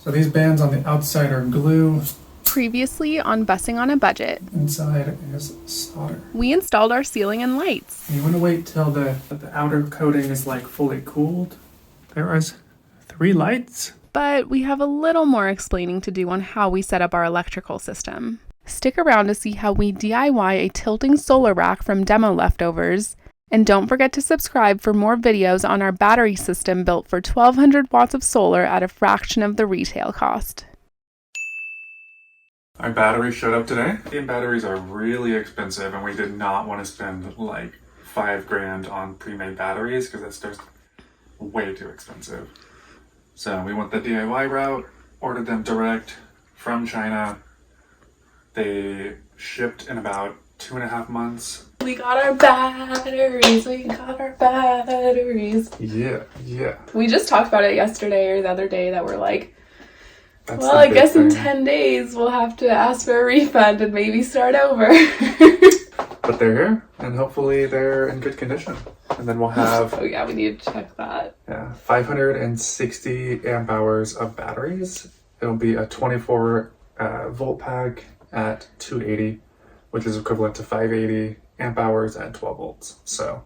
So these bands on the outside are glue. Previously on Bussing on a Budget. Inside is solder. We installed our ceiling and lights. You want to wait till the outer coating is like fully cooled. There is 3 lights. But we have a little more explaining to do on how we set up our electrical system. Stick around to see how we DIY a tilting solar rack from demo leftovers. And don't forget to subscribe for more videos on our battery system built for 1,200 watts of solar at a fraction of the retail cost. Our batteries showed up today. Lithium batteries are really expensive and we did not want to spend like $5,000 on pre-made batteries because that's just way too expensive. So we went the DIY route, ordered them direct from China. They shipped in about 2.5 months. We got our batteries, Yeah. We just talked about it yesterday or the other day that we're like, That's well, I guess in 10 days we'll have to ask for a refund and maybe start over. But they're here and hopefully they're in good condition. And then we'll have... Oh yeah, we need to check that. Yeah, 560 amp hours of batteries. It'll be a 24 volt pack at 280, which is equivalent to 580 amp hours at 12 volts. So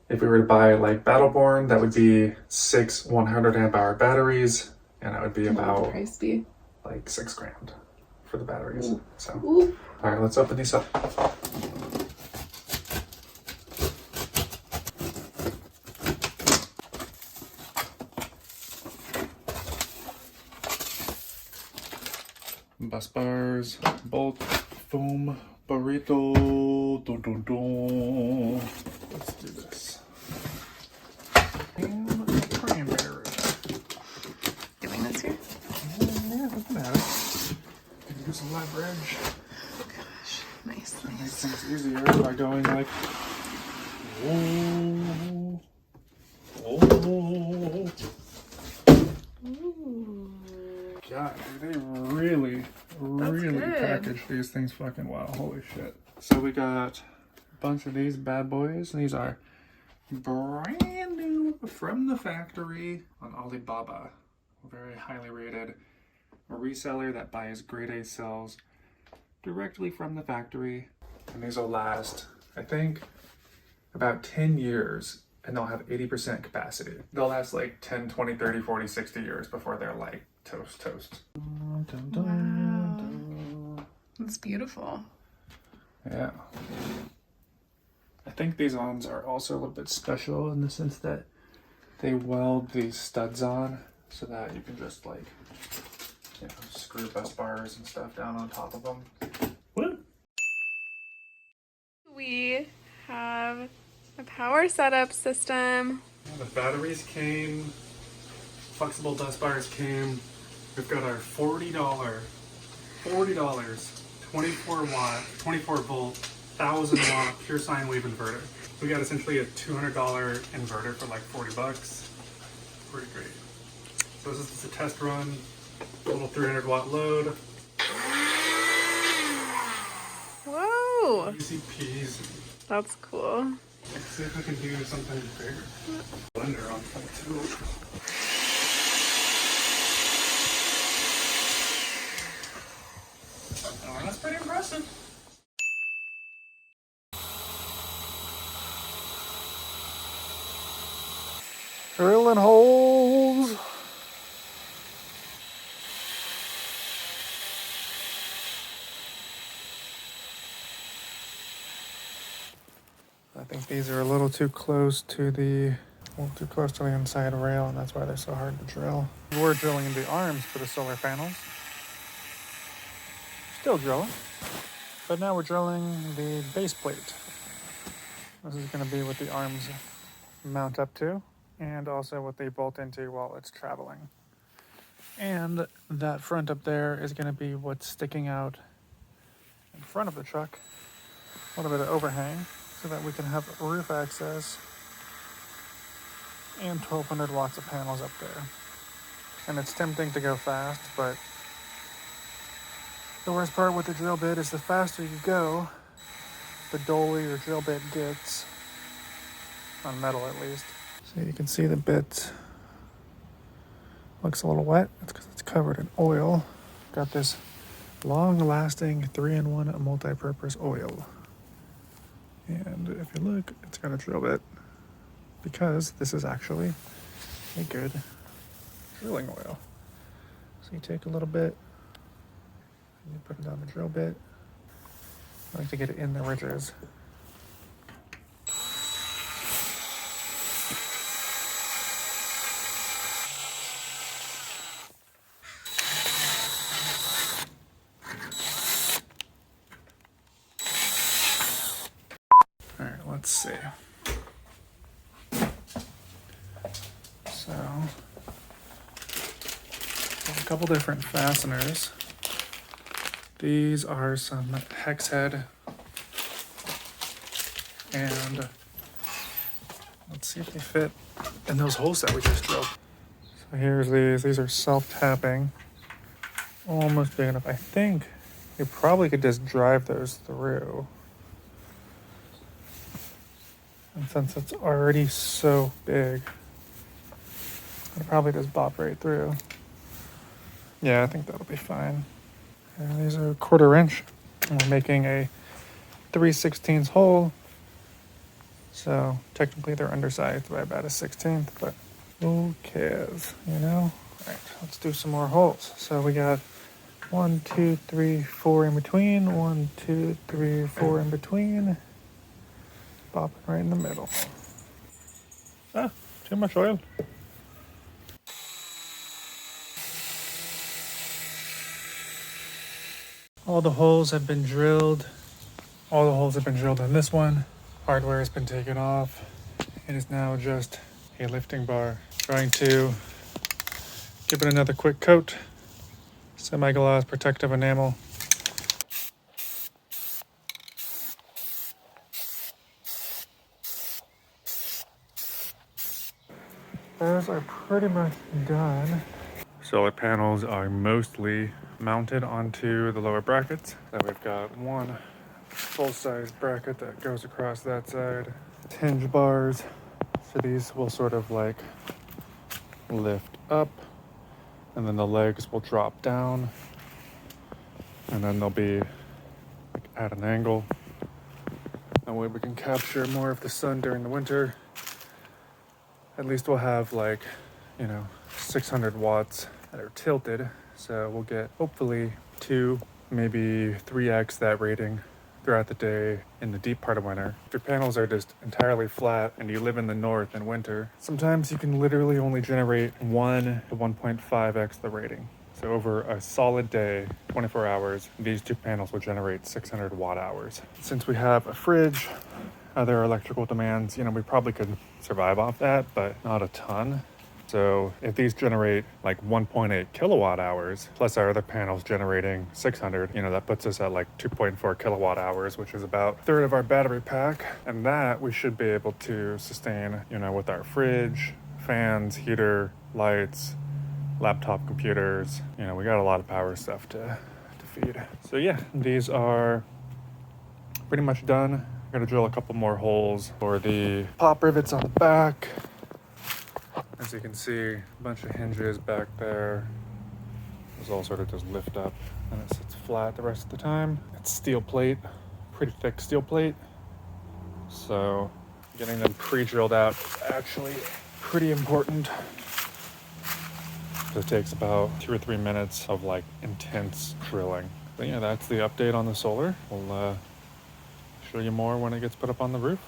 if we were to buy like Battleborn, that would be 6 100 amp hour batteries, and that would be about what would the price be? Like $6,000 for the batteries. Ooh. So Ooh. All right, let's open these up. Bus bars, bolt, foam, burrito. Dun, dun, dun. Let's do this. And cranberry. Doing this here? Yeah, look at that. Can use some leverage. Oh gosh, nice. Makes things easier by going like, whoa, whoa. Ooh. God, dude, they really good. package these things fucking well. Holy shit. So we got a bunch of these bad boys. These are brand new from the factory on Alibaba. Very highly rated. A reseller that buys grade A cells directly from the factory. And these will last, I think, about 10 years. And they'll have 80% capacity. They'll last like 10, 20, 30, 40, 60 years before they're like toast. Wow. That's beautiful. Yeah. I think these ones are also a little bit special in the sense that they weld these studs on so that you can just like, you know, screw bus bars and stuff down on top of them. Woo! We have a power setup system. The batteries came, flexible bus bars came. We've got our $40, 24 watt, 24 volt, 1,000 watt pure sine wave inverter. We got essentially a $200 inverter for like $40. Pretty great. So this is just a test run, a little 300 watt load. Whoa, Easy peasy. that's cool. Let's see if we can do something bigger. Blender on point too. Oh, that's pretty impressive. Drilling holes. I think these are a little too close to the inside rail, and that's why they're so hard to drill. We're drilling the arms for the solar panels. Still drilling, but now we're drilling the base plate. This is going to be what the arms mount up to, and also what they bolt into while it's traveling. And that front up there is going to be what's sticking out in front of the truck. A little bit of overhang so that we can have roof access and 1,200 watts of panels up there. And it's tempting to go fast, but the worst part with the drill bit is the faster you go, the duller your drill bit gets, on metal at least. So you can see the bit looks a little wet. It's because it's covered in oil. Got this long-lasting 3-in-1 multi-purpose oil. And if you look, it's got a drill bit because this is actually a good drilling oil. So you take a little bit and you put it on the drill bit. I like to get it in the ridges. All right, let's see. So, a couple different fasteners. These are some hex head, and let's see if they fit in those holes that we just drilled. So here's these are self-tapping, almost big enough. I think you probably could just drive those through. And since it's already so big, it'll probably just bop right through. Yeah, I think that'll be fine. And these are 1/4 inch. And we're making a 3/16 hole. So technically they're undersized by about a 1/16, but who cares, you know? All right, let's do some more holes. So we got 1, 2, 3, 4 in between. 1, 2, 3, 4 in between. Bopping right in the middle. Ah, too much oil. All the holes have been drilled. All the holes have been drilled on this one. Hardware has been taken off. It is now just a lifting bar. Going to give it another quick coat. Semi-gloss protective enamel. Those are pretty much done. Solar panels are mostly mounted onto the lower brackets. So we've got one full-size bracket that goes across that side. Hinge bars. So these will sort of like lift up, and then the legs will drop down, and then they'll be like at an angle. That way we can capture more of the sun during the winter. At least we'll have like, 600 watts that are tilted. So we'll get hopefully 2, maybe 3x that rating throughout the day in the deep part of winter. If your panels are just entirely flat and you live in the north in winter, sometimes you can literally only generate 1 to 1.5x the rating. So over a solid day, 24 hours, these 2 panels will generate 600 watt hours. Since we have a fridge, other electrical demands, we probably could survive off that, but not a ton. So if these generate like 1.8 kilowatt hours, plus our other panels generating 600, that puts us at like 2.4 kilowatt hours, which is about a third of our battery pack. And that we should be able to sustain, with our fridge, fans, heater, lights, laptop computers. We got a lot of power stuff to feed. So yeah, these are pretty much done. I'm gonna drill a couple more holes for the pop rivets on the back. As you can see, a bunch of hinges back there. Those all sort of just lift up and it sits flat the rest of the time. It's steel plate, pretty thick steel plate. So getting them pre-drilled out is actually pretty important. It takes about 2 or 3 minutes of like intense drilling. But yeah, that's the update on the solar. We'll show you more when it gets put up on the roof.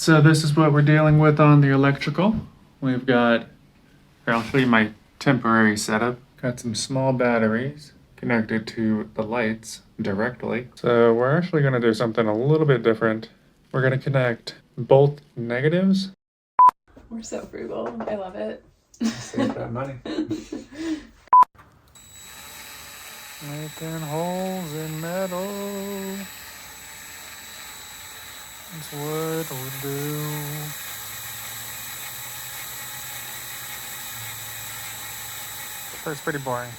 So this is what we're dealing with on the electrical. We've got, here, I'll show you my temporary setup. Got some small batteries connected to the lights directly. So we're actually going to do something a little bit different. We're going to connect both negatives. We're so frugal. I love it. Save that money. Making holes in metal. That's what we do. So it's pretty boring.